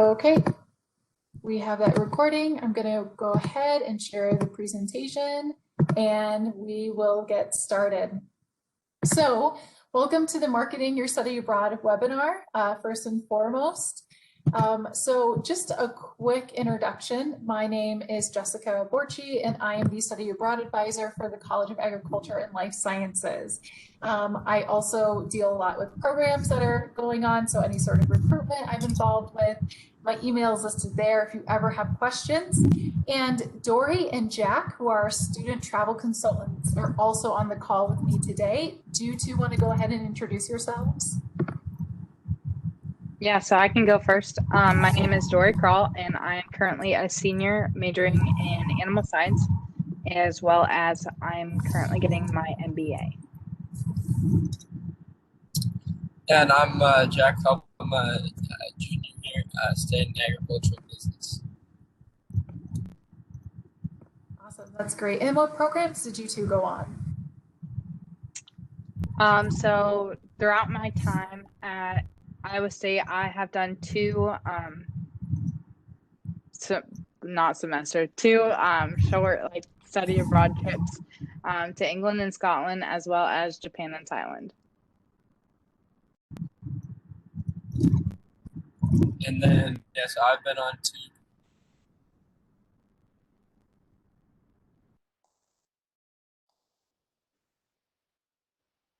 Okay, we have that recording. I'm going to go ahead and share the presentation and we will get started. So welcome to the Marketing Your Study Abroad webinar, first and foremost. So just a quick introduction. My name is Jessica Borchi and I am the Study Abroad Advisor for the College of Agriculture and Life Sciences. I also deal a lot with programs that are going on, so any sort of recruitment I'm involved with. My email is listed there if you ever have questions. And Dory and Jack, who are student travel consultants, are also on the call with me today. Do you two want to go ahead and introduce yourselves? Yeah, so I can go first. My name is Dory Krall, and I am currently a senior majoring in animal science, as well as I'm currently getting my MBA. And I'm Jack Hubb. I'm a junior here, studying agricultural business. Awesome, that's great. And what programs did you two go on? So throughout my time at Iowa State, I have done two short study abroad trips to England and Scotland, as well as Japan and Thailand. And then, yes, I've been on two.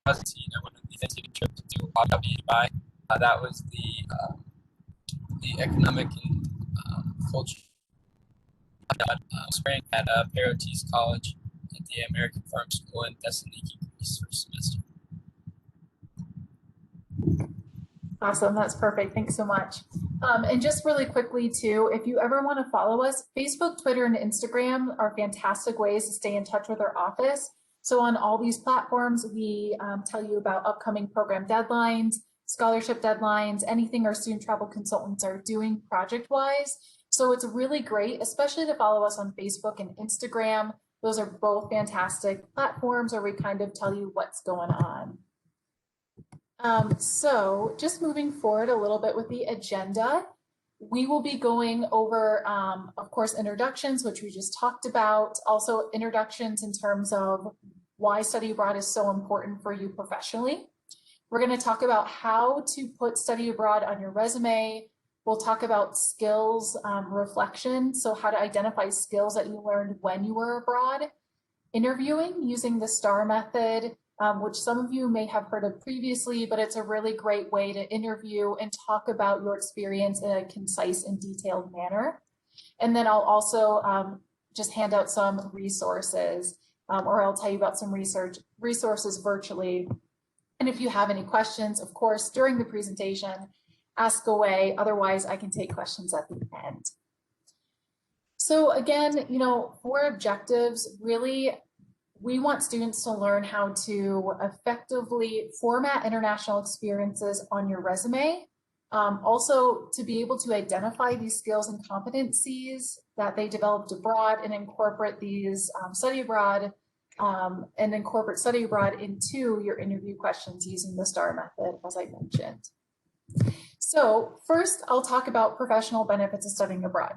I went on the Thanksgiving trip to Dubai. That was the economic and culture spring at Parotis College at the American Farm School in Thessaloniki, Greece for a semester. Awesome, that's perfect. Thanks so much. And just really quickly too, if you ever want to follow us, Facebook, Twitter, and Instagram are fantastic ways to stay in touch with our office. So on all these platforms, we tell you about upcoming program deadlines, scholarship deadlines, anything our student travel consultants are doing project-wise. So it's really great, especially to follow us on Facebook and Instagram. Those are both fantastic platforms where we kind of tell you what's going on. So just moving forward a little bit with the agenda, we will be going over, of course, introductions, which we just talked about, also introductions in terms of why study abroad is so important for you professionally. We're going to talk about how to put study abroad on your resume. We'll talk about skills reflection, so how to identify skills that you learned when you were abroad, interviewing using the STAR method, which some of you may have heard of previously, but it's a really great way to interview and talk about your experience in a concise and detailed manner. And then I'll also just hand out some resources, or I'll tell you about some resources virtually. And if you have any questions, of course, during the presentation, ask away. Otherwise, I can take questions at the end. So again, for objectives, really, we want students to learn how to effectively format international experiences on your resume. Also, to be able to identify these skills and competencies that they developed abroad and incorporate these study abroad into your interview questions using the STAR method, as I mentioned. So first, I'll talk about professional benefits of studying abroad.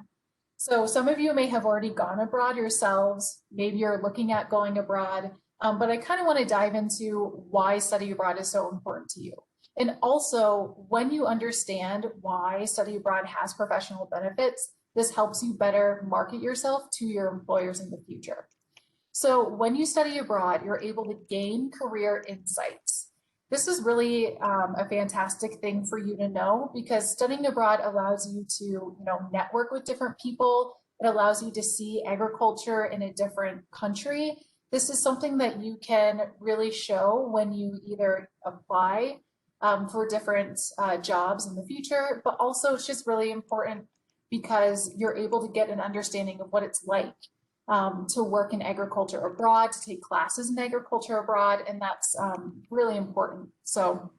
So some of you may have already gone abroad yourselves, maybe you're looking at going abroad, but I kind of want to dive into why study abroad is so important to you. And also, when you understand why study abroad has professional benefits, this helps you better market yourself to your employers in the future. So when you study abroad, you're able to gain career insights. This is really a fantastic thing for you to know, because studying abroad allows you to, network with different people. It allows you to see agriculture in a different country. This is something that you can really show when you either apply for different jobs in the future, but also it's just really important because you're able to get an understanding of what it's like to work in agriculture abroad, to take classes in agriculture abroad, and that's really important. So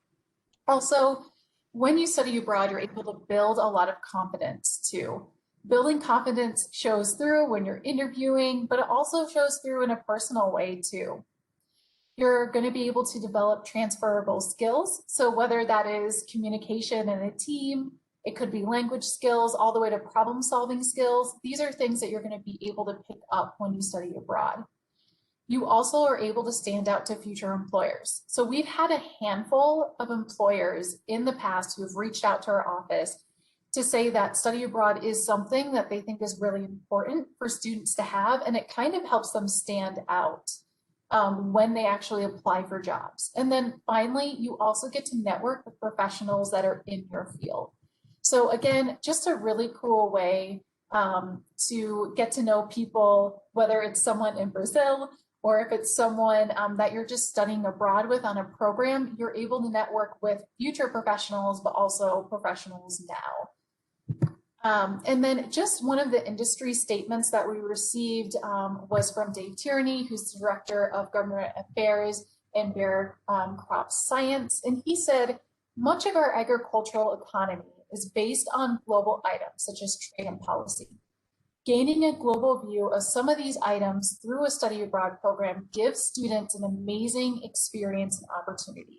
also, when you study abroad, you're able to build a lot of confidence too. Building confidence shows through when you're interviewing, but it also shows through in a personal way too. You're going to be able to develop transferable skills. So whether that is communication in a team, It could be language skills all the way to problem solving skills. These are things that you're going to be able to pick up when you study abroad. You also are able to stand out to future employers. So we've had a handful of employers in the past who have reached out to our office to say that study abroad is something that they think is really important for students to have, and it kind of helps them stand out when they actually apply for jobs. And then finally, you also get to network with professionals that are in your field. So again, just a really cool way to get to know people, whether it's someone in Brazil or if it's someone that you're just studying abroad with on a program, you're able to network with future professionals, but also professionals now. And then just one of the industry statements that we received was from Dave Tierney, who's the Director of Government Affairs and Bayer Crop Science. And he said, much of our agricultural economy is based on global items such as trade and policy. Gaining a global view of some of these items through a study abroad program gives students an amazing experience and opportunity.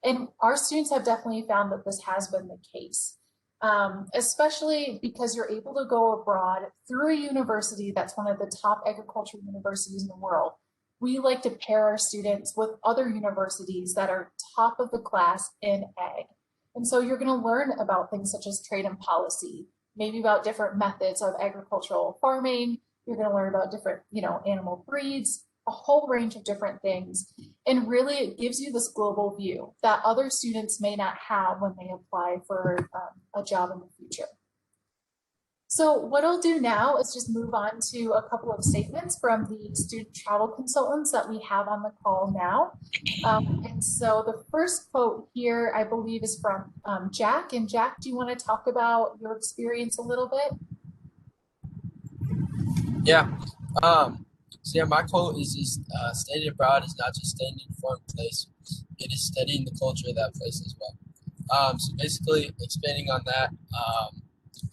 And our students have definitely found that this has been the case, especially because you're able to go abroad through a university that's one of the top agricultural universities in the world. We like to pair our students with other universities that are top of the class in ag. And so you're going to learn about things such as trade and policy, maybe about different methods of agricultural farming. You're going to learn about different, animal breeds, a whole range of different things. And really it gives you this global view that other students may not have when they apply for a job in the future. So what I'll do now is just move on to a couple of statements from the student travel consultants that we have on the call now. And so the first quote here, I believe, is from Jack. And Jack, do you want to talk about your experience a little bit? Yeah. My quote is just studying abroad is not just staying in a foreign place, it is studying the culture of that place as well. So basically, expanding on that,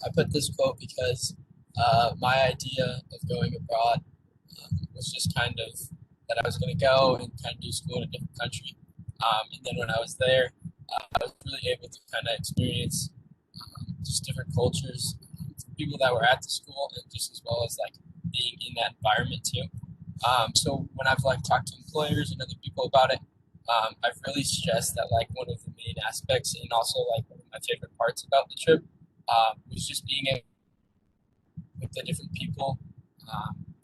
I put this quote because my idea of going abroad was just kind of that I was going to go and kind of do school in a different country. And then when I was there, I was really able to kind of experience just different cultures, people that were at the school, and just as well as like being in that environment too. So when I've talked to employers and other people about it, I've really stressed that one of the main aspects and also one of my favorite parts about the trip was just being able with the different people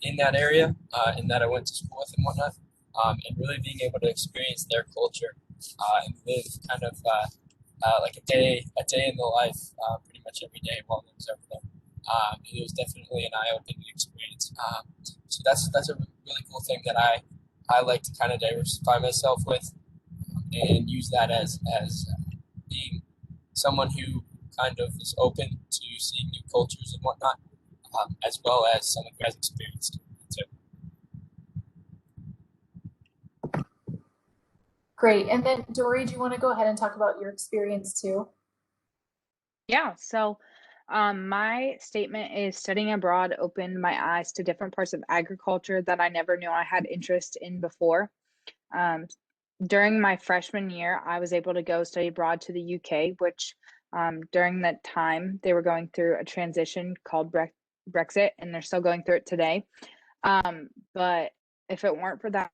in that area and that I went to school with and whatnot, and really being able to experience their culture and live kind of like a day in the life pretty much every day while I was over there. It was definitely an eye-opening experience. So that's a really cool thing that I like to kind of diversify myself with and use that as being someone who kind of is open to seeing new cultures and whatnot, as well as someone who has experience too. Great. And then Dory, do you want to go ahead and talk about your experience too? Yeah, so my statement is studying abroad opened my eyes to different parts of agriculture that I never knew I had interest in before. During my freshman year, I was able to go study abroad to the UK, which during that time they were going through a transition called Brexit, and they're still going through it today. But if it weren't for that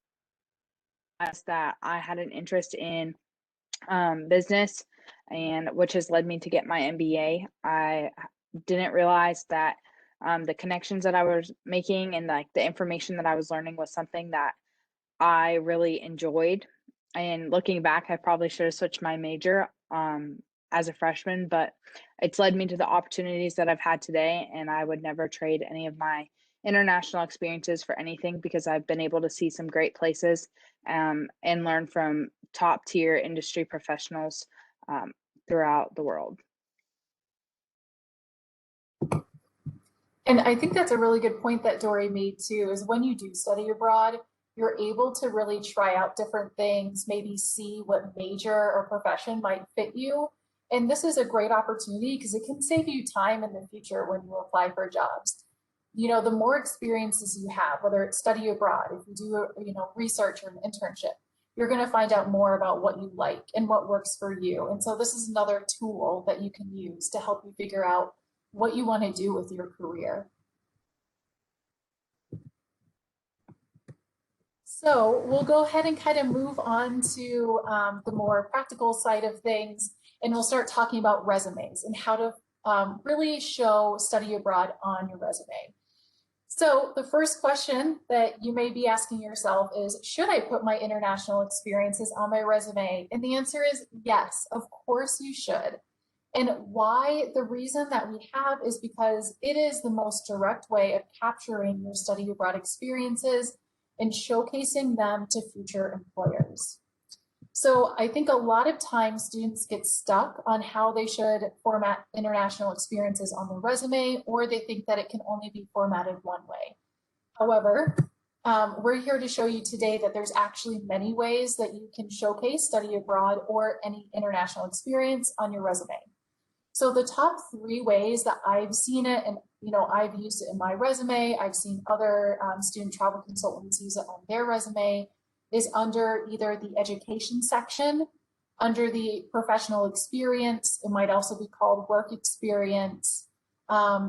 I had an interest in business, and which has led me to get my MBA. I didn't realize that the connections that I was making and the information that I was learning was something that I really enjoyed. And looking back, I probably should have switched my major as a freshman, but it's led me to the opportunities that I've had today, and I would never trade any of my international experiences for anything because I've been able to see some great places and learn from top tier industry professionals throughout the world. And I think that's a really good point that Dory made too, is when you do study abroad, you're able to really try out different things, maybe see what major or profession might fit you. And this is a great opportunity because it can save you time in the future when you apply for jobs. The more experiences you have, whether it's study abroad, if you do research or an internship, you're going to find out more about what you like and what works for you. And so this is another tool that you can use to help you figure out what you want to do with your career. So we'll go ahead and kind of move on to the more practical side of things, and we'll start talking about resumes and how to really show study abroad on your resume. So the first question that you may be asking yourself is, should I put my international experiences on my resume? And the answer is yes, of course you should. And why? The reason that we have is because it is the most direct way of capturing your study abroad experiences and showcasing them to future employers. So I think a lot of times students get stuck on how they should format international experiences on their resume, or they think that it can only be formatted one way. However, we're here to show you today that there's actually many ways that you can showcase study abroad or any international experience on your resume. So the top 3 ways that I've seen it, and I've used it in my resume, I've seen other student travel consultants use it on their resume, is under either the education section, under the professional experience, it might also be called work experience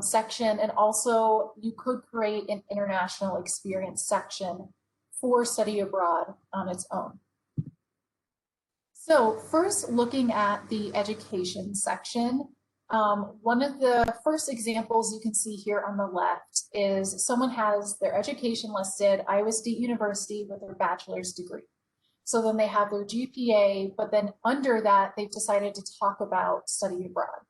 section, and also you could create an international experience section for study abroad on its own. So first, looking at the education section, one of the first examples you can see here on the left is someone has their education listed, Iowa State University, with their bachelor's degree. So then they have their GPA, but then under that, they've decided to talk about study abroad.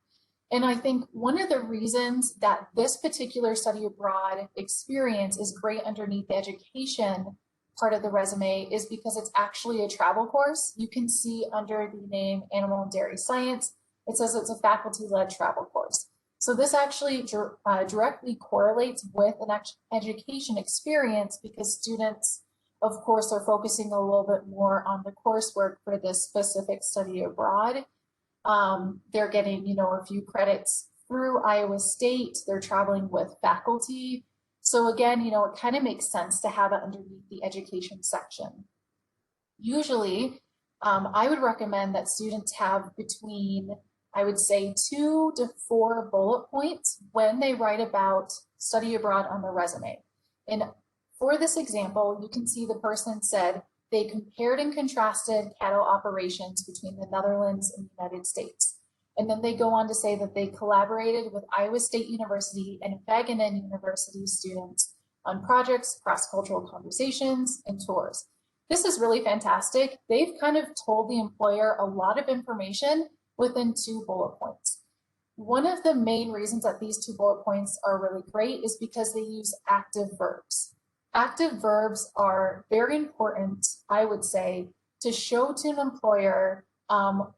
And I think one of the reasons that this particular study abroad experience is great underneath the education part of the resume is because it's actually a travel course. You can see under the name Animal and Dairy Science, it says it's a faculty-led travel course. So this actually directly correlates with an education experience because students, of course, are focusing a little bit more on the coursework for this specific study abroad. They're getting, a few credits through Iowa State. They're traveling with faculty. So again, it kind of makes sense to have it underneath the education section. Usually, I would recommend that students have between, I would say, 2 to 4 bullet points when they write about study abroad on their resume. And for this example, you can see the person said they compared and contrasted cattle operations between the Netherlands and the United States. And then they go on to say that they collaborated with Iowa State University and Wageningen University students on projects, cross-cultural conversations, and tours. This is really fantastic. They've kind of told the employer a lot of information within 2 bullet points. One of the main reasons that these 2 bullet points are really great is because they use active verbs. Active verbs are very important, I would say, to show to an employer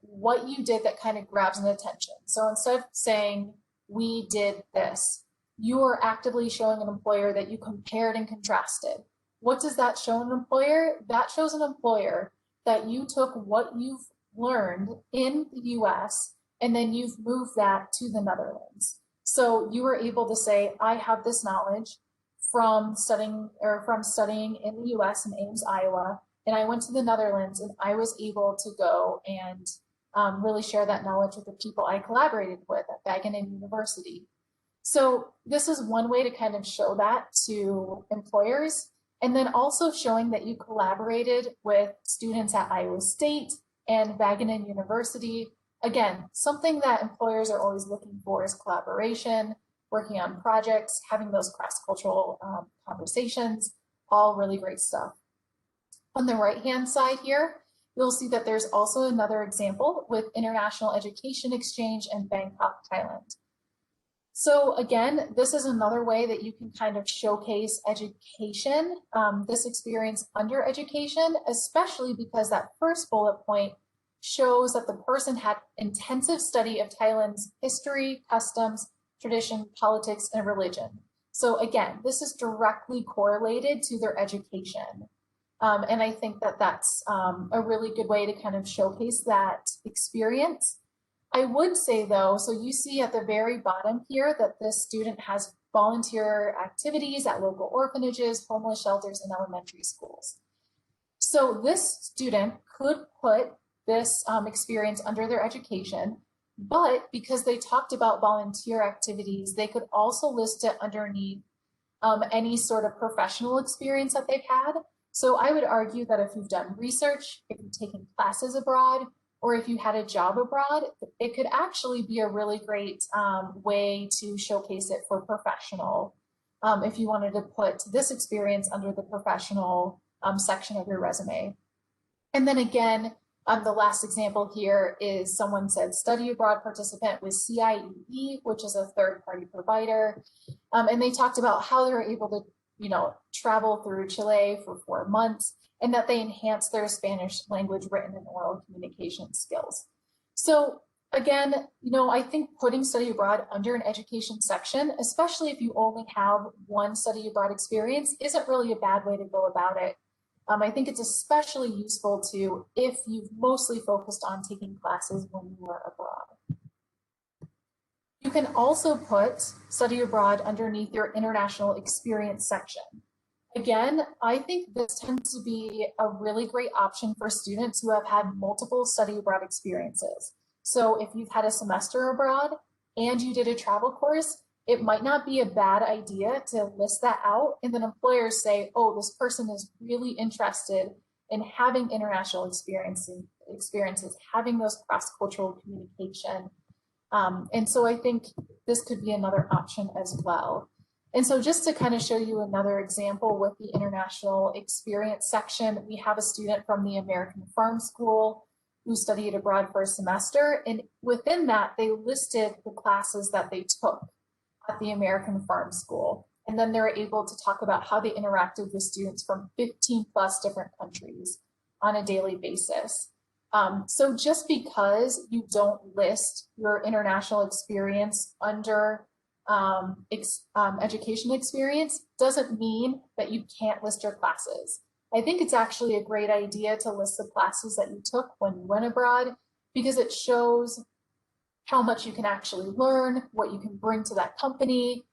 what you did that kind of grabs an attention. So instead of saying, we did this, you are actively showing an employer that you compared and contrasted. What does that show an employer? That shows an employer that you took what you've learned in the US and then you've moved that to the Netherlands. So you were able to say, I have this knowledge from studying in the US in Ames, Iowa, and I went to the Netherlands and I was able to go and really share that knowledge with the people I collaborated with at Wageningen University. So this is one way to kind of show that to employers, and then also showing that you collaborated with students at Iowa State and Wageningen University. Again, something that employers are always looking for is collaboration, working on projects, having those cross-cultural conversations, all really great stuff. On the right-hand side here, you'll see that there's also another example with International Education Exchange in Bangkok, Thailand. So again, this is another way that you can kind of showcase education, this experience under education, especially because that first bullet point shows that the person had intensive study of Thailand's history, customs, tradition, politics, and religion. So again, this is directly correlated to their education. And I think that that's a really good way to kind of showcase that experience. I would say though, so you see at the very bottom here that this student has volunteer activities at local orphanages, homeless shelters, and elementary schools. So this student could put this experience under their education, but because they talked about volunteer activities, they could also list it underneath any sort of professional experience that they've had. So I would argue that if you've done research, if you've taken classes abroad, or if you had a job abroad, it could actually be a really great way to showcase it for professional. If you wanted to put this experience under the professional section of your resume. And then again, the last example here is someone said study abroad participant with CIEE, which is a third-party provider. And they talked about how they were able to, travel through Chile for 4 months and that they enhanced their Spanish language written and oral communication skills. So again, I think putting study abroad under an education section, especially if you only have one study abroad experience, isn't really a bad way to go about it. I think it's especially useful to if you've mostly focused on taking classes when you were abroad. You can also put study abroad underneath your international experience section. Again, I think this tends to be a really great option for students who have had multiple study abroad experiences. So if you've had a semester abroad and you did a travel course, it might not be a bad idea to list that out, and then employers say, oh, this person is really interested in having international experiences, having those cross-cultural communication. And so I think this could be another option as well. And so just to kind of show you another example with the international experience section, we have a student from the American Farm School who studied abroad for a semester. And within that, they listed the classes that they took at the American Farm School. And then they're able to talk about how they interacted with students from 15 plus different countries on a daily basis. So just because you don't list your international experience under education experience doesn't mean that you can't list your classes. I think it's actually a great idea to list the classes that you took when you went abroad, because it shows how much you can actually learn, what you can bring to that company.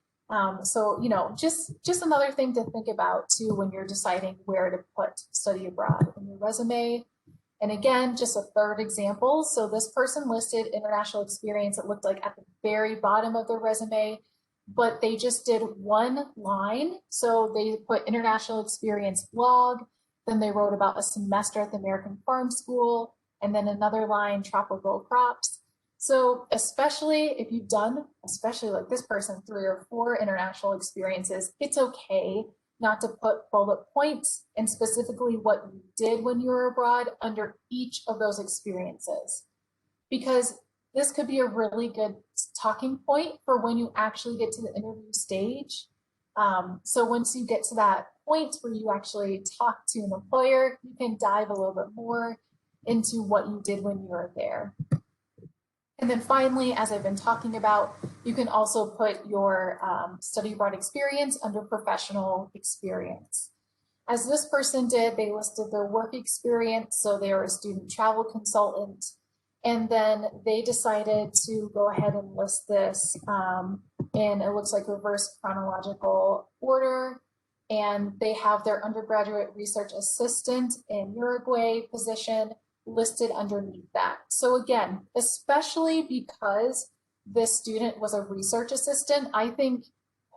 So, just another thing to think about too when you're deciding where to put study abroad in your resume. And again, just a third example. So this person listed international experience, it looked like at the very bottom of their resume, but they just did one line. So they put international experience blog, then they wrote about a semester at the American Farm School, and then another line, tropical crops. So especially if you've done, especially like this person, 3 or 4 international experiences, it's okay not to put bullet points and specifically what you did when you were abroad under each of those experiences, because this could be a really good talking point for when you actually get to the interview stage. So once you get to that point where you actually talk to an employer, you can dive a little bit more into what you did when you were there. And then finally, as I've been talking about, you can also put your study abroad experience under professional experience. As this person did, they listed their work experience. So they are a student travel consultant. And then they decided to go ahead and list this in, it looks like, reverse chronological order. And they have their undergraduate research assistant in Uruguay position listed underneath that. So again, especially because this student was a research assistant, I think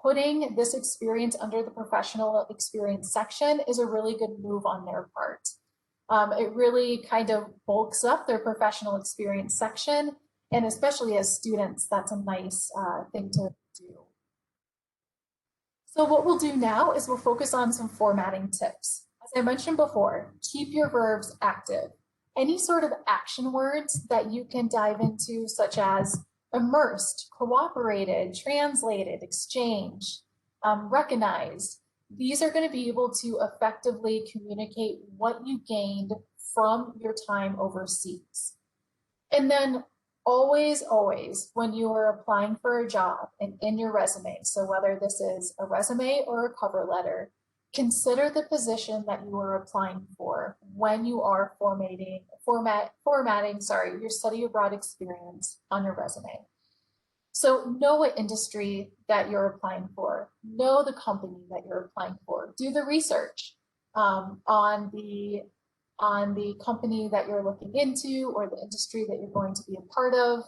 putting this experience under the professional experience section is a really good move on their part. It really kind of bulks up their professional experience section, and especially as students, that's a nice thing to do. So what we'll do now is we'll focus on some formatting tips. As I mentioned before, keep your verbs active. Any sort of action words that you can dive into, such as immersed, cooperated, translated, exchanged, recognized, these are going to be able to effectively communicate what you gained from your time overseas. And then always, when you are applying for a job and in your resume, so whether this is a resume or a cover letter, consider the position that you are applying for when you are formatting your study abroad experience on your resume. So know what industry that you're applying for, know the company that you're applying for, do the research on the on the company that you're looking into or the industry that you're going to be a part of,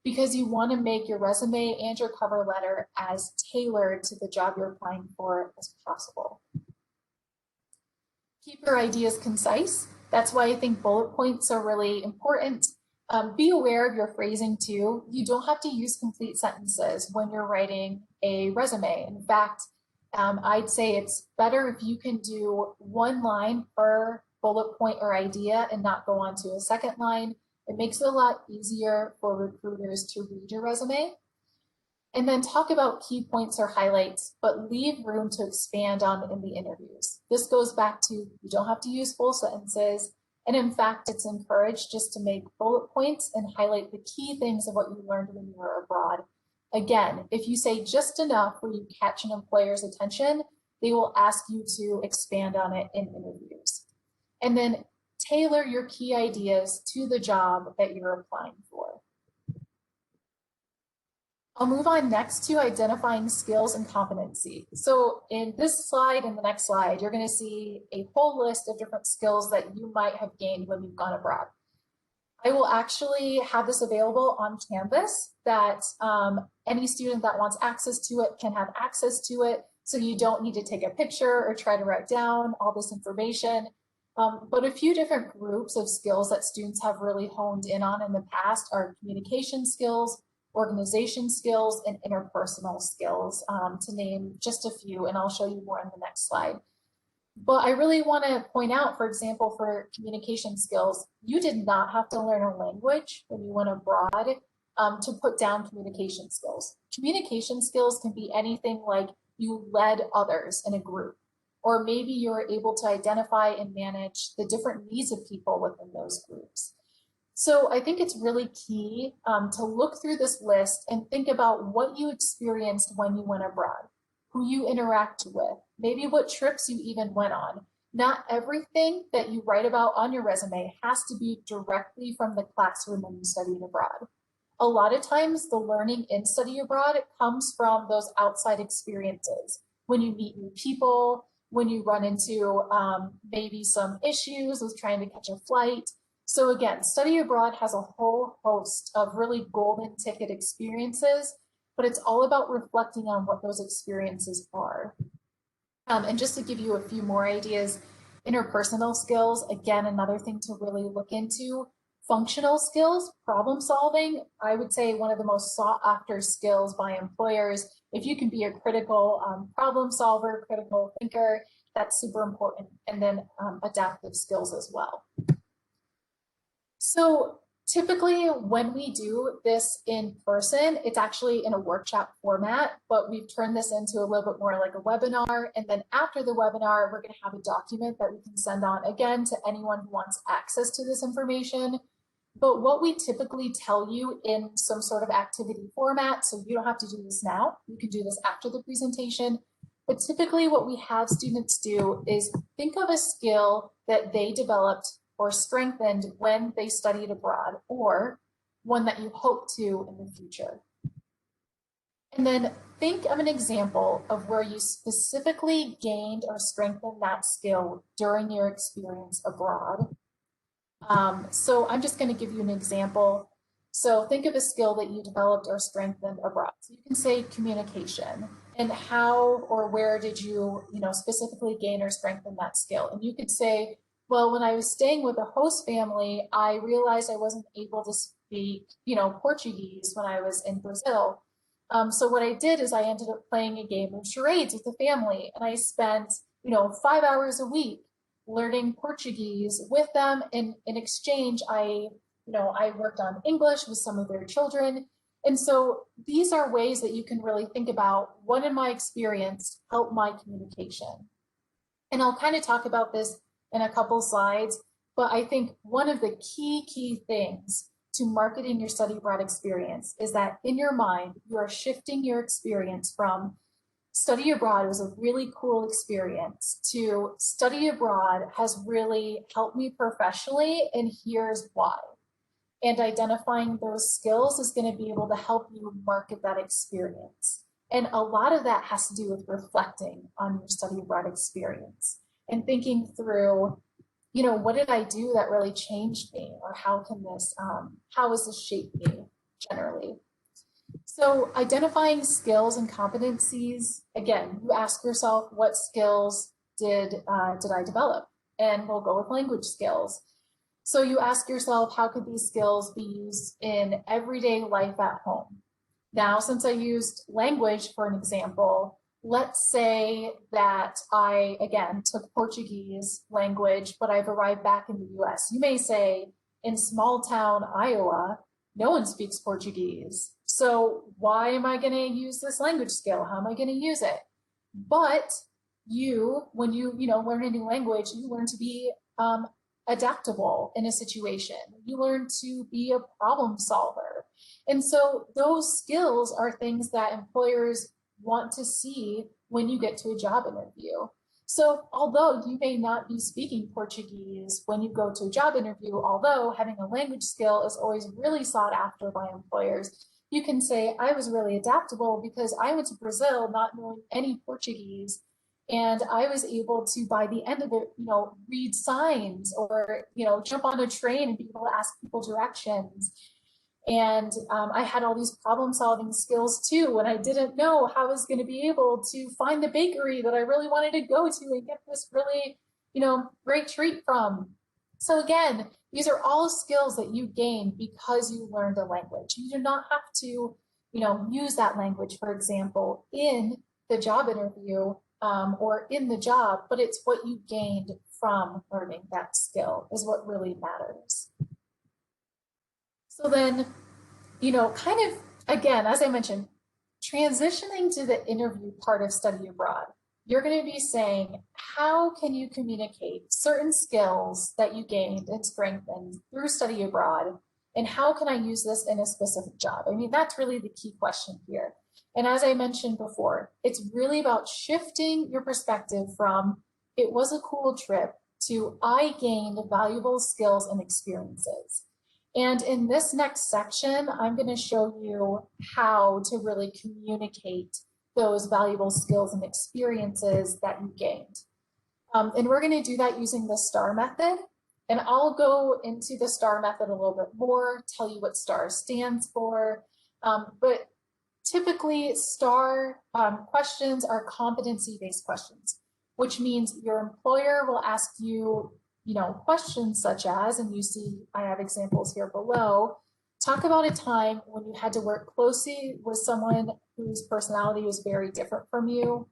because you want to make your resume and your cover letter as tailored to the job you're applying for as possible. Keep your ideas concise. That's why I think bullet points are really important. Be aware of your phrasing too. You don't have to use complete sentences when you're writing a resume. In fact, I'd say it's better if you can do one line per bullet point or idea and not go on to a second line. It makes it a lot easier for recruiters to read your resume. And then talk about key points or highlights, but leave room to expand on in the interviews. This goes back to, you don't have to use full sentences. And in fact, it's encouraged just to make bullet points and highlight the key things of what you learned when you were abroad. Again, if you say just enough where you catch an employer's attention, they will ask you to expand on it in interviews. And then tailor your key ideas to the job that you're applying for. I'll move on next to identifying skills and competency. So in this slide and the next slide, you're going to see a whole list of different skills that you might have gained when you've gone abroad. I will actually have this available on Canvas that any student that wants access to it can have access to it. So you don't need to take a picture or try to write down all this information. But a few different groups of skills that students have really honed in on in the past are communication skills, organization skills, and interpersonal skills, to name just a few, and I'll show you more in the next slide. But I really want to point out, for example, for communication skills, you did not have to learn a language when you went abroad to put down communication skills. Communication skills can be anything like you led others in a group, or maybe you're able to identify and manage the different needs of people within those groups. So I think it's really key to look through this list and think about what you experienced when you went abroad, who you interacted with, maybe what trips you even went on. Not everything that you write about on your resume has to be directly from the classroom when you studied abroad. A lot of times the learning in study abroad comes from those outside experiences. When you meet new people, when you run into maybe some issues with trying to catch a flight. So again, study abroad has a whole host of really golden ticket experiences, but it's all about reflecting on what those experiences are. And just to give you a few more ideas, interpersonal skills, again, another thing to really look into. Functional skills, problem solving, I would say one of the most sought after skills by employers. If you can be a critical problem solver, critical thinker, that's super important. And then adaptive skills as well. So typically when we do this in person, it's actually in a workshop format, but we've turned this into a little bit more like a webinar. And then after the webinar, we're going to have a document that we can send on again to anyone who wants access to this information. But what we typically tell you in some sort of activity format, so you don't have to do this now, you can do this after the presentation. But typically what we have students do is think of a skill that they developed or strengthened when they studied abroad, or one that you hope to in the future. And then think of an example of where you specifically gained or strengthened that skill during your experience abroad. So I'm just going to give you an example. So think of a skill that you developed or strengthened abroad. So you can say communication, and how or where did you, specifically gain or strengthen that skill? And you could say, well, when I was staying with a host family, I realized I wasn't able to speak, Portuguese when I was in Brazil. So what I did is I ended up playing a game of charades with the family, and I spent, 5 hours a week learning Portuguese with them. In exchange, I worked on English with some of their children. And so these are ways that you can really think about what in my experience helped my communication. And I'll kind of talk about this in a couple slides, but I think one of the key things to marketing your study abroad experience is that in your mind, you are shifting your experience from study abroad was a really cool experience to study abroad has really helped me professionally, and here's why. And identifying those skills is going to be able to help you market that experience. And a lot of that has to do with reflecting on your study abroad experience and thinking through, what did I do that really changed me? Or how has this shaped me generally? So identifying skills and competencies, again, you ask yourself, what skills did I develop? And we'll go with language skills. So you ask yourself, how could these skills be used in everyday life at home? Now, since I used language for an example, let's say that I, again, took Portuguese language, but I've arrived back in the US. You may say, in small town Iowa, no one speaks Portuguese. So why am I going to use this language skill? How am I going to use it? But when you learn a new language, you learn to be adaptable in a situation. You learn to be a problem solver. And so those skills are things that employers want to see when you get to a job interview. So although you may not be speaking Portuguese when you go to a job interview, although having a language skill is always really sought after by employers, you can say, I was really adaptable because I went to Brazil not knowing any Portuguese. And I was able to, by the end of it, read signs or, jump on a train and be able to ask people directions. And I had all these problem solving skills too, when I didn't know how I was going to be able to find the bakery that I really wanted to go to and get this really, great treat from. So again, these are all skills that you gain because you learned a language. You do not have to, use that language, for example, in the job interview or in the job, but it's what you gained from learning that skill is what really matters. So then, kind of, again, as I mentioned, transitioning to the interview part of study abroad, you're going to be saying, how can you communicate certain skills that you gained and strengthened through study abroad? And how can I use this in a specific job? I mean, that's really the key question here. And as I mentioned before, it's really about shifting your perspective from it was a cool trip to I gained valuable skills and experiences. And in this next section, I'm going to show you how to really communicate those valuable skills and experiences that you gained. And we're going to do that using the STAR method. And I'll go into the STAR method a little bit more, tell you what STAR stands for. But typically, STAR questions are competency-based questions, which means your employer will ask you questions such as, and you see I have examples here below, talk about a time when you had to work closely with someone whose personality was very different from you,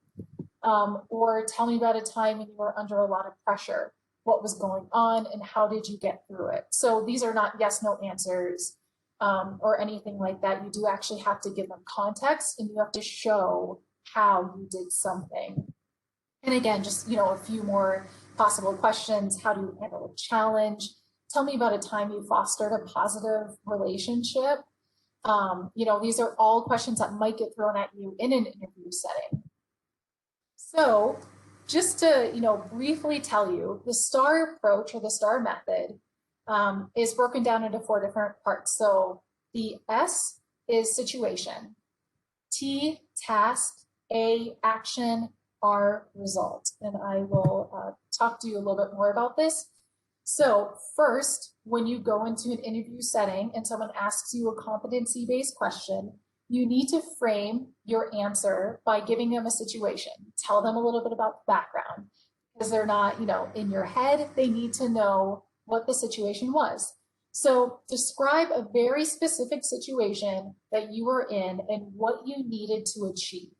or tell me about a time when you were under a lot of pressure. What was going on and how did you get through it? So these are not yes, no answers or anything like that. You do actually have to give them context and you have to show how you did something. And again, just, a few more possible questions. How do you handle a challenge? Tell me about a time you fostered a positive relationship. These are all questions that might get thrown at you in an interview setting. So just to, briefly tell you, the STAR approach or the STAR method is broken down into 4 different parts. So the S is situation, T, task, A, action, R, result. And I will talk to you a little bit more about this. So first, when you go into an interview setting and someone asks you a competency-based question, you need to frame your answer by giving them a situation. Tell them a little bit about the background because they're not, in your head. They need to know what the situation was. So describe a very specific situation that you were in and what you needed to achieve.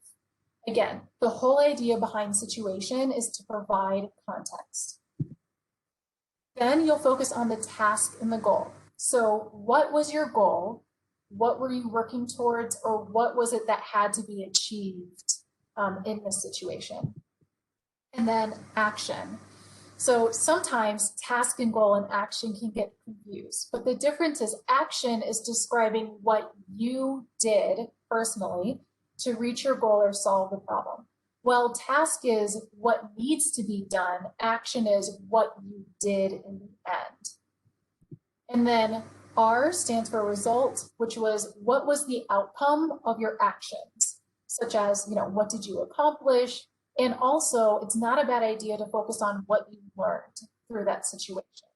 Again, the whole idea behind situation is to provide context. Then you'll focus on the task and the goal. So what was your goal? What were you working towards, or what was it that had to be achieved in this situation? And then action. So sometimes task and goal and action can get confused, but the difference is action is describing what you did personally to reach your goal or solve the problem. Well, task is what needs to be done. Action is what you did in the end. And then R stands for result, which was what was the outcome of your actions, such as, what did you accomplish? And also, it's not a bad idea to focus on what you learned. through that situation.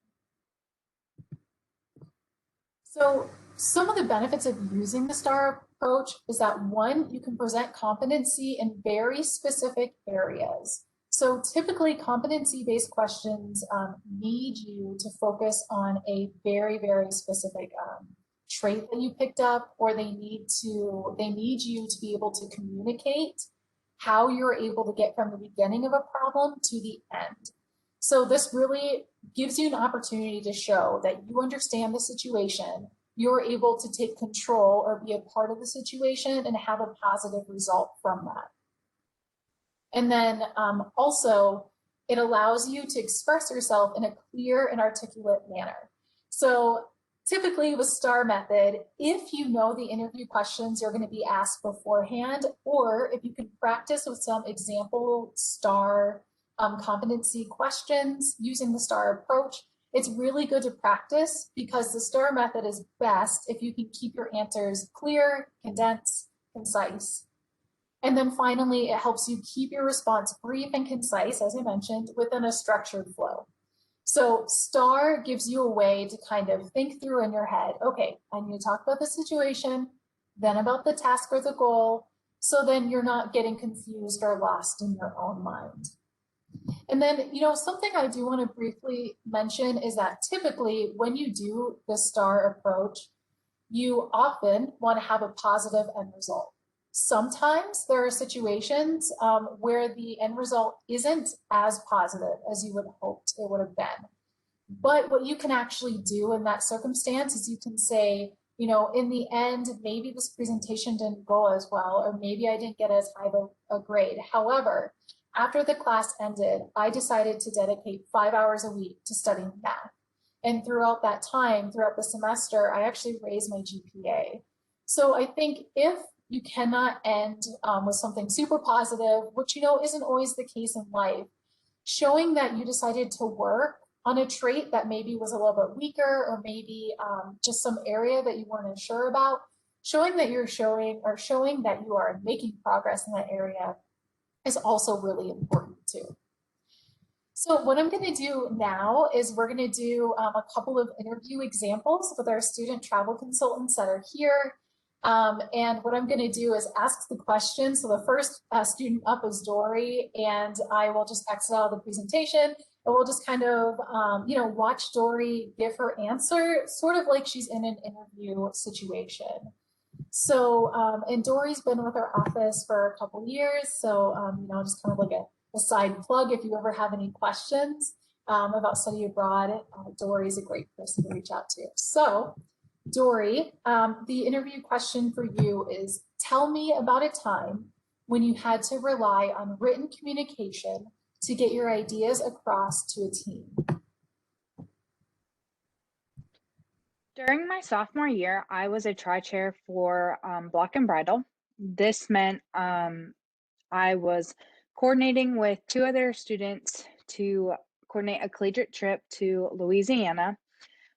So some of the benefits of using the STAR approach is that, one, you can present competency in very specific areas. So typically competency-based questions need you to focus on a very, very specific trait that you picked up, or they need you to be able to communicate how you're able to get from the beginning of a problem to the end. So this really gives you an opportunity to show that you understand the situation, you're able to take control or be a part of the situation and have a positive result from that. And then also, it allows you to express yourself in a clear and articulate manner. So typically with STAR method, if you know the interview questions you're going to be asked beforehand, or if you can practice with some example STAR competency questions using the STAR approach, it's really good to practice, because the STAR method is best if you can keep your answers clear, condensed, concise. And then finally, it helps you keep your response brief and concise, as I mentioned, within a structured flow. So STAR gives you a way to kind of think through in your head, okay, I need to talk about the situation, then about the task or the goal, so then you're not getting confused or lost in your own mind. And then, something I do want to briefly mention is that typically when you do the STAR approach, you often want to have a positive end result. Sometimes there are situations where the end result isn't as positive as you would have hoped it would have been. But what you can actually do in that circumstance is you can say, in the end, maybe this presentation didn't go as well, or maybe I didn't get as high of a grade. However, after the class ended, I decided to dedicate 5 hours a week to studying math. And throughout that time, throughout the semester, I actually raised my GPA. So I think if you cannot end with something super positive, which isn't always the case in life, showing that you decided to work on a trait that maybe was a little bit weaker, or maybe just some area that you weren't sure about, showing that you are making progress in that area is also really important too. So what I'm going to do now is we're going to do a couple of interview examples with our student travel consultants that are here. And what I'm going to do is ask the question. So the first student up is Dory, and I will just exit out of the presentation, and we'll just kind of, watch Dory give her answer, sort of like she's in an interview situation. So, and Dory's been with our office for a couple years. So, just kind of like a side plug, if you ever have any questions about study abroad, Dory's a great person to reach out to. So, Dory, the interview question for you is, tell me about a time when you had to rely on written communication to get your ideas across to a team. During my sophomore year, I was a tri-chair for Block and Bridal. This meant I was coordinating with 2 other students to coordinate a collegiate trip to Louisiana,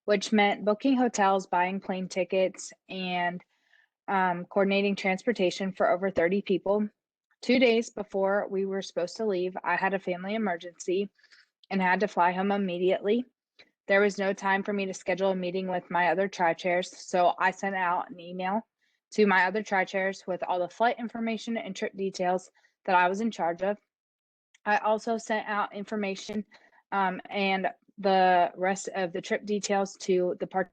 which meant booking hotels, buying plane tickets, and coordinating transportation for over 30 people. 2 days before we were supposed to leave, I had a family emergency and had to fly home immediately. There was no time for me to schedule a meeting with my other tri-chairs, so I sent out an email to my other tri-chairs with all the flight information and trip details that I was in charge of. I also sent out information and the rest of the trip details to the party,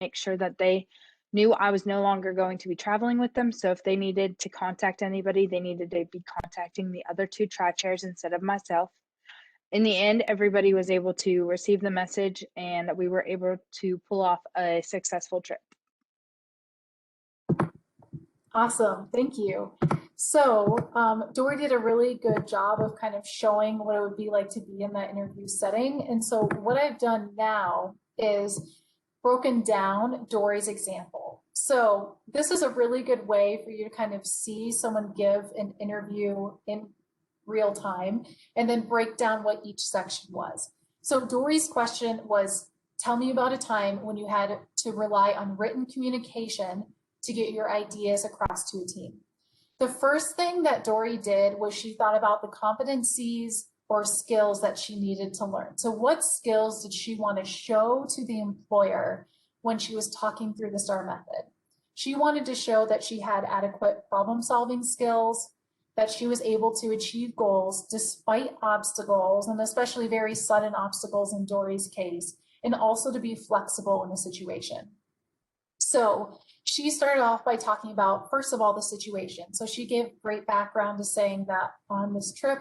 make sure that they knew I was no longer going to be traveling with them. So if they needed to contact anybody, they needed to be contacting the other 2 tri-chairs instead of myself. In the end, everybody was able to receive the message, and we were able to pull off a successful trip. Awesome, thank you. So Dory did a really good job of kind of showing what it would be like to be in that interview setting. And so what I've done now is broken down Dory's example. So this is a really good way for you to kind of see someone give an interview in real time and then break down what each section was. So Dory's question was, tell me about a time when you had to rely on written communication to get your ideas across to a team. The first thing that Dory did was she thought about the competencies or skills that she needed to learn. So what skills did she want to show to the employer when she was talking through the STAR method? She wanted to show that she had adequate problem-solving skills, that she was able to achieve goals despite obstacles, and especially very sudden obstacles in Dory's case, and also to be flexible in the situation. So she started off by talking about, first of all, the situation. So she gave great background to saying that on this trip,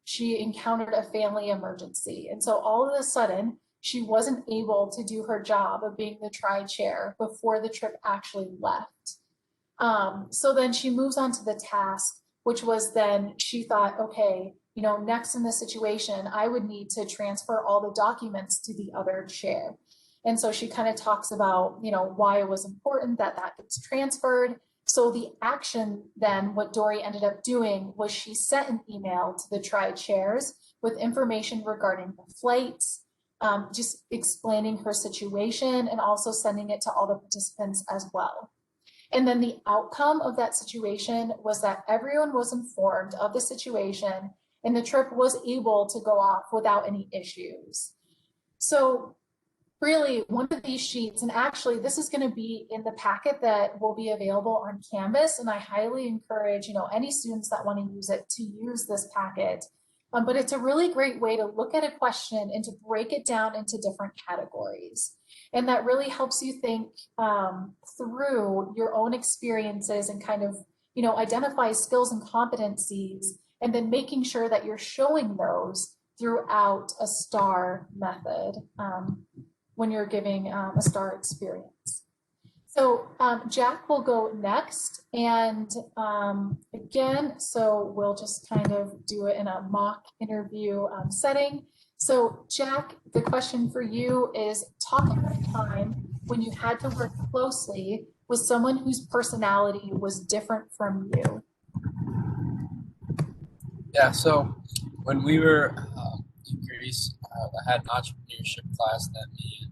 she encountered a family emergency. And so all of a sudden, she wasn't able to do her job of being the tri-chair before the trip actually left. So then she moves on to the task, which was then she thought, okay, you know, next in this situation, I would need to transfer all the documents to the other chair. And so she kind of talks about, you know, why it was important that that gets transferred. So the action then, what Dory ended up doing was she sent an email to the tri-chairs with information regarding the flights, just explaining her situation and also sending it to all the participants as well. And then the outcome of that situation was that everyone was informed of the situation and the trip was able to go off without any issues. So really one of these sheets, and actually this is going to be in the packet that will be available on Canvas, and I highly encourage, you know, any students that want to use it to use this packet. But it's a really great way to look at a question and to break it down into different categories. And that really helps you think through your own experiences and kind of, you know, identify skills and competencies, and then making sure that you're showing those throughout a STAR method when you're giving a STAR experience. So Jack will go next, and again, so we'll just kind of do it in a mock interview setting. So Jack, the question for you is, talk about a time when you had to work closely with someone whose personality was different from you. Yeah, so when we were in Greece, I had an entrepreneurship class that me and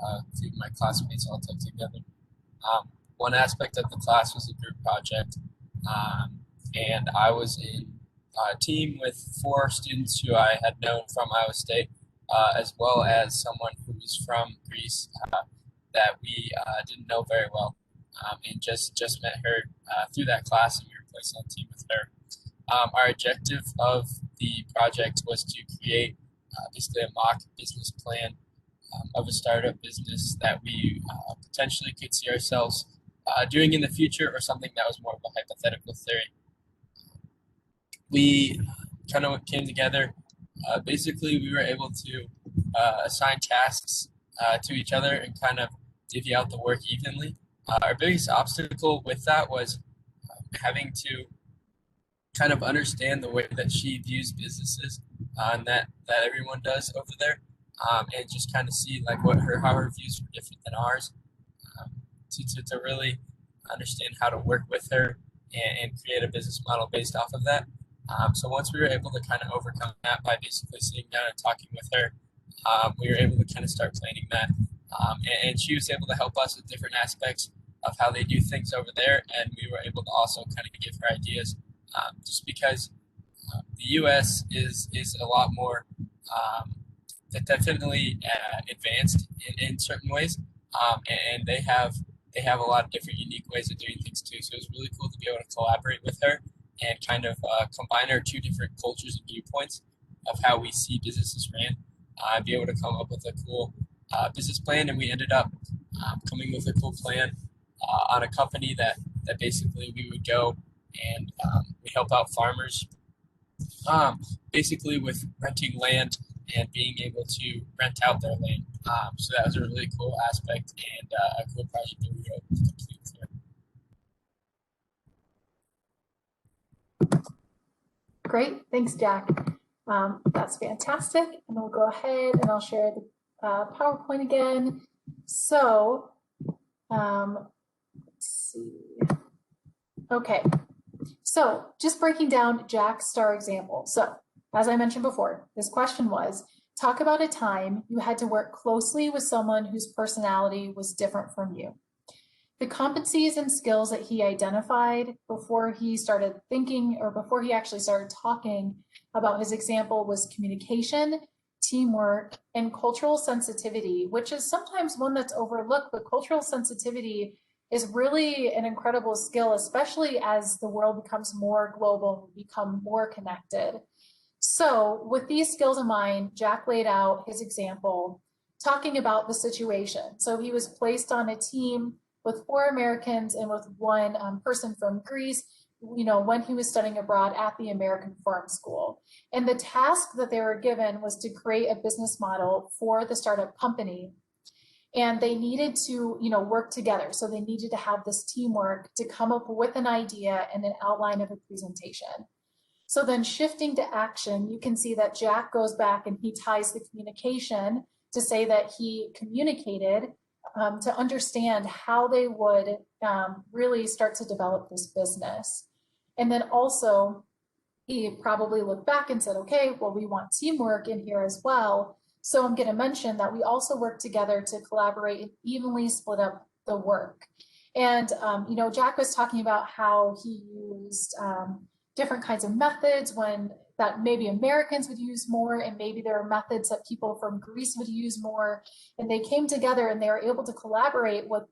a few of my classmates all took together. One aspect of the class was a group project, and I was in a team with 4 students who I had known from Iowa State, as well as someone who was from Greece that we didn't know very well, and just met her through that class, and we were placed on a team with her. Our objective of the project was to create basically a mock business plan of a startup business that we potentially could see ourselves doing in the future, or something that was more of a hypothetical theory. We kind of came together. Basically, we were able to assign tasks to each other and kind of divvy out the work evenly. Our biggest obstacle with that was having to kind of understand the way that she views businesses, and that everyone does over there, and just kind of see like how her views were different than ours, to really understand how to work with her and create a business model based off of that. So once we were able to kind of overcome that by basically sitting down and talking with her, we were able to kind of start planning that, and she was able to help us with different aspects of how they do things over there, and we were able to also kind of give her ideas, just because the U.S. is a lot more definitely advanced in certain ways, and they have a lot of different unique ways of doing things too. So it was really cool to be able to collaborate with her and kind of combine our 2 different cultures and viewpoints of how we see businesses ran, and be able to come up with a cool business plan. And we ended up coming with a cool plan on a company that basically we would go and we help out farmers, basically with renting land and being able to rent out their land. So that was a really cool aspect and a cool project that we were able to complete there. Great, thanks, Jack. That's fantastic. And we'll go ahead and I'll share the PowerPoint again. So, let's see. Okay, so just breaking down Jack's STAR example. So, as I mentioned before, this question was, talk about a time you had to work closely with someone whose personality was different from you. The competencies and skills that he identified before he started thinking, or before he actually started talking about his example was communication, teamwork, and cultural sensitivity, which is sometimes one that's overlooked, but cultural sensitivity is really an incredible skill, especially as the world becomes more global, we become more connected. So with these skills in mind, Jack laid out his example, talking about the situation. So he was placed on a team with 4 Americans and with one person from Greece, when he was studying abroad at the American Farm School. And the task that they were given was to create a business model for the startup company. And they needed to, work together. So they needed to have this teamwork to come up with an idea and an outline of a presentation. So then shifting to action, you can see that Jack goes back and he ties the communication to say that he communicated to understand how they would really start to develop this business. And then also he probably looked back and said, okay, well, we want teamwork in here as well. So I'm going to mention that we also work together to collaborate and evenly split up the work. And, Jack was talking about how he used different kinds of methods that maybe Americans would use more, and maybe there are methods that people from Greece would use more. And they came together and they were able to collaborate with,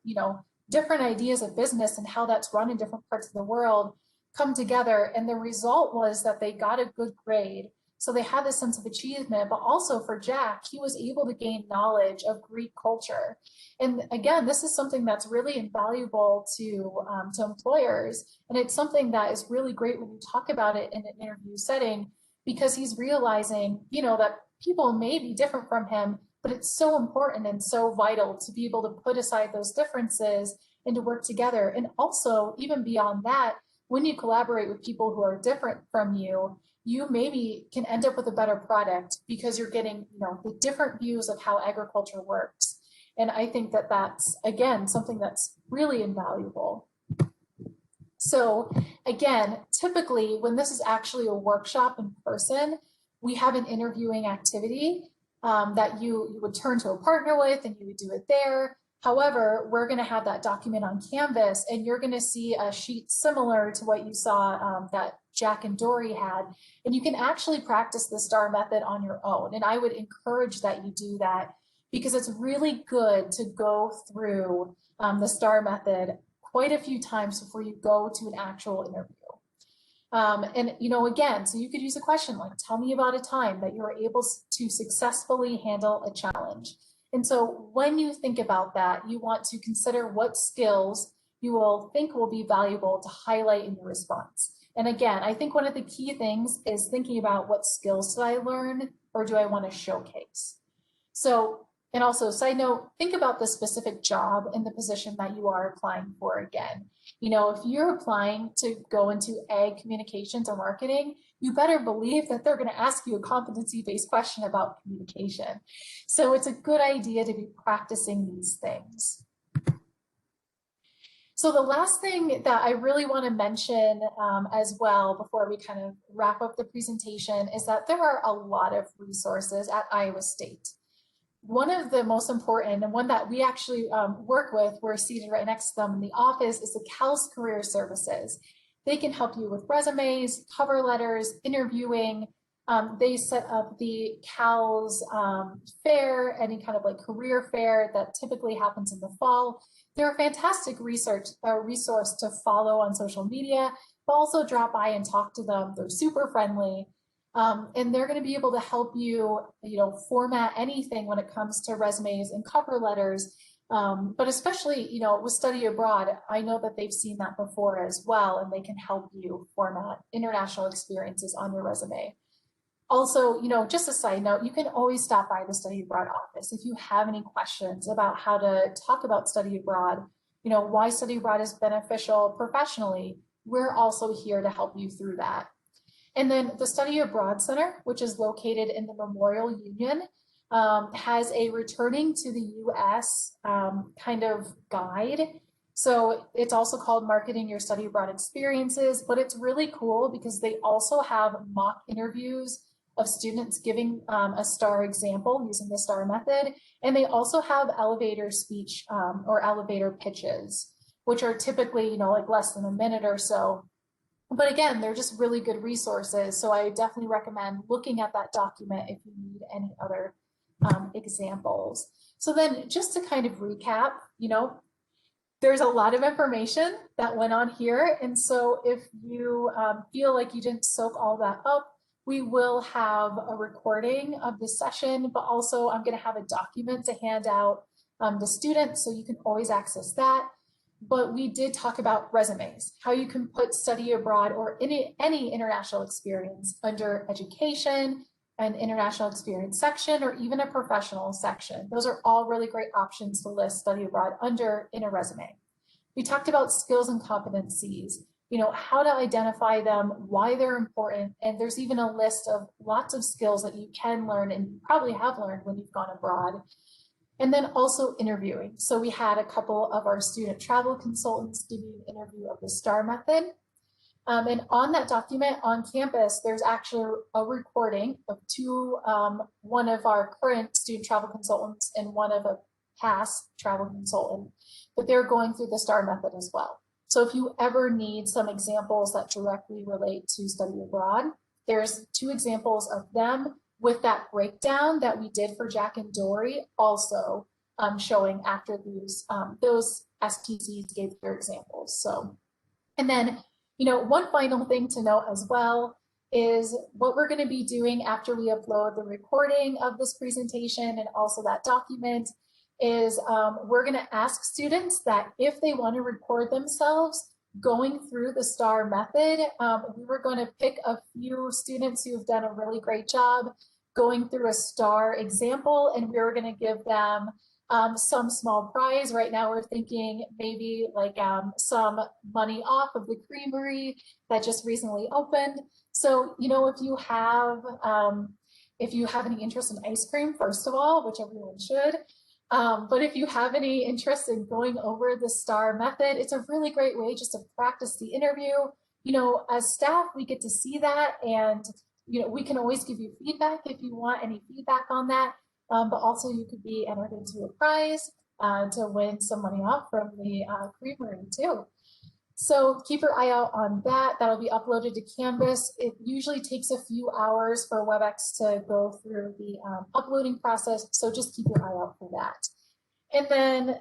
different ideas of business and how that's run in different parts of the world come together. And the result was that they got a good grade. So they had this sense of achievement, but also for Jack, he was able to gain knowledge of Greek culture. And again, this is something that's really invaluable to employers. And it's something that is really great when you talk about it in an interview setting, because he's realizing, that people may be different from him, but it's so important and so vital to be able to put aside those differences and to work together. And also, even beyond that, when you collaborate with people who are different from you, you maybe can end up with a better product because you're getting, the different views of how agriculture works. And I think that that's, again, something that's really invaluable. So again, typically when this is actually a workshop in person, we have an interviewing activity that you would turn to a partner with and you would do it there. However, we're going to have that document on Canvas, and you're going to see a sheet similar to what you saw that Jack and Dory had. And you can actually practice the STAR method on your own. And I would encourage that you do that, because it's really good to go through the STAR method quite a few times before you go to an actual interview. Again, so you could use a question like, tell me about a time that you were able to successfully handle a challenge. And so when you think about that, you want to consider what skills you will think will be valuable to highlight in your response. And again, I think one of the key things is thinking about what skills did I learn or do I want to showcase? So, and also side note, think about the specific job and the position that you are applying for again. If you're applying to go into ag communications or marketing, you better believe that they're going to ask you a competency-based question about communication. So it's a good idea to be practicing these things. So the last thing that I really want to mention as well before we kind of wrap up the presentation is that there are a lot of resources at Iowa State. One of the most important, and one that we actually work with, we're seated right next to them in the office, is the CALS Career Services. They can help you with resumes, cover letters, interviewing. They set up the CALS fair, any kind of like career fair that typically happens in the fall. They're a fantastic resource to follow on social media, but also drop by and talk to them. They're super friendly. And they're going to be able to help you, format anything when it comes to resumes and cover letters. But especially, with study abroad, I know that they've seen that before as well, and they can help you format international experiences on your resume. Also, just a side note, you can always stop by the study abroad office if you have any questions about how to talk about study abroad, why study abroad is beneficial professionally. We're also here to help you through that. And then the Study Abroad Center, which is located in the Memorial Union, has a returning to the US kind of guide. So it's also called Marketing Your Study Abroad Experiences, but it's really cool because they also have mock interviews of students giving a STAR example using the STAR method. And they also have elevator speech or elevator pitches, which are typically, like less than a minute or so. But again, they're just really good resources. So I definitely recommend looking at that document if you need any other examples. So then just to kind of recap, there's a lot of information that went on here. And so if you feel like you didn't soak all that up, we will have a recording of the session, but also I'm going to have a document to hand out to students, so you can always access that. But we did talk about resumes, how you can put study abroad or any international experience under education, an international experience section, or even a professional section. Those are all really great options to list study abroad under in a resume. We talked about skills and competencies, how to identify them, why they're important, and there's even a list of lots of skills that you can learn and you probably have learned when you've gone abroad. And then also interviewing. So we had a couple of our student travel consultants give you an interview of the STAR method. And on that document on campus, there's actually a recording of one of our current student travel consultants and one of a past travel consultant, but they're going through the STAR method as well. So if you ever need some examples that directly relate to study abroad, there's 2 examples of them with that breakdown that we did for Jack and Dory, also showing after those STCs gave their examples. So, and then, one final thing to note as well is what we're going to be doing after we upload the recording of this presentation and also that document is we're going to ask students that if they want to record themselves going through the STAR method, we were going to pick a few students who have done a really great job going through a STAR example, and we were going to give them some small prize. Right now we're thinking maybe like some money off of the creamery that just recently opened. So, if you have any interest in ice cream, first of all, which everyone should, but if you have any interest in going over the STAR method, it's a really great way just to practice the interview. As staff, we get to see that, and we can always give you feedback if you want any feedback on that. But also you could be entered into a prize to win some money off from the creamery too. So keep your eye out on that. That'll be uploaded to Canvas. It usually takes a few hours for WebEx to go through the uploading process. So just keep your eye out for that. And then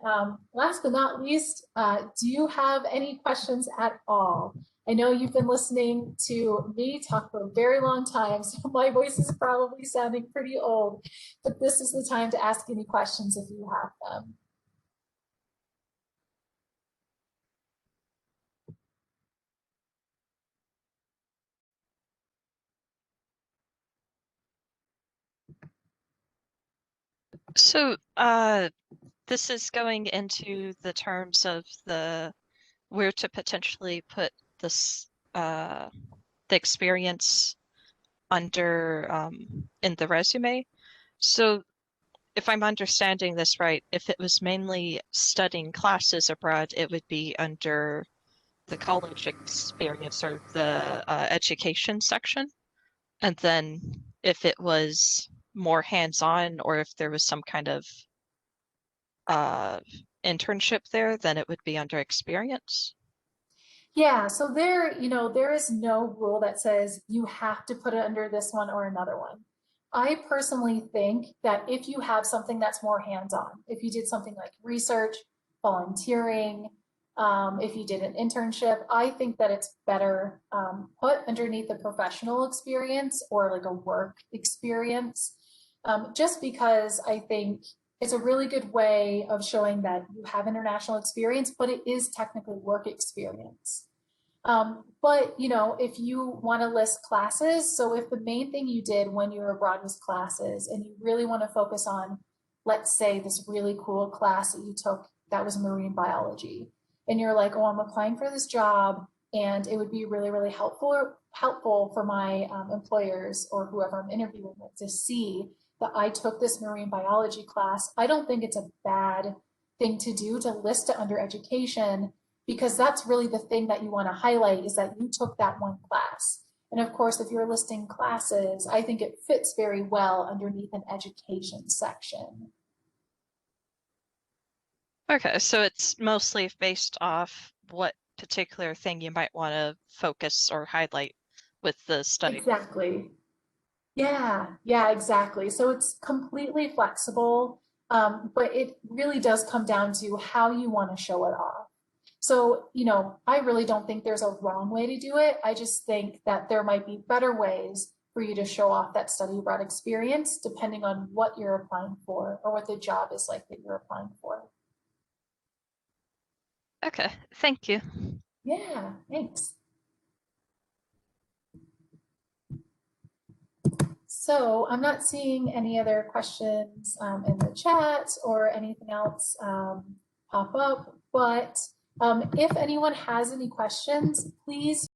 last but not least, do you have any questions at all? I know you've been listening to me talk for a very long time, so my voice is probably sounding pretty old, but this is the time to ask any questions if you have them. So this is going into the terms of where to potentially put this the experience under in the resume. So if I'm understanding this right, if it was mainly studying classes abroad, it would be under the college experience or the education section. And then if it was more hands-on, or if there was some kind of internship there, then it would be under experience. Yeah, so there is no rule that says you have to put it under this one or another one. I personally think that if you have something that's more hands-on, if you did something like research, volunteering, if you did an internship, I think that it's better put underneath a professional experience or like a work experience, just because I think it's a really good way of showing that you have international experience, but it is technically work experience. But if you want to list classes, so if the main thing you did when you were abroad was classes, and you really want to focus on, let's say, this really cool class that you took that was marine biology, and you're like, oh, I'm applying for this job, and it would be really, really helpful for my employers or whoever I'm interviewing with to see that I took this marine biology class. I don't think it's a bad thing to do to list it under education, because that's really the thing that you want to highlight, is that you took that one class. And of course, if you're listing classes, I think it fits very well underneath an education section. Okay, so it's mostly based off what particular thing you might want to focus or highlight with the study. Exactly. Yeah, exactly. So it's completely flexible, but it really does come down to how you want to show it off. So, I really don't think there's a wrong way to do it. I just think that there might be better ways for you to show off that study abroad experience depending on what you're applying for or what the job is like that you're applying for. Okay, thank you. Yeah, thanks. So I'm not seeing any other questions in the chat or anything else pop up, but if anyone has any questions, please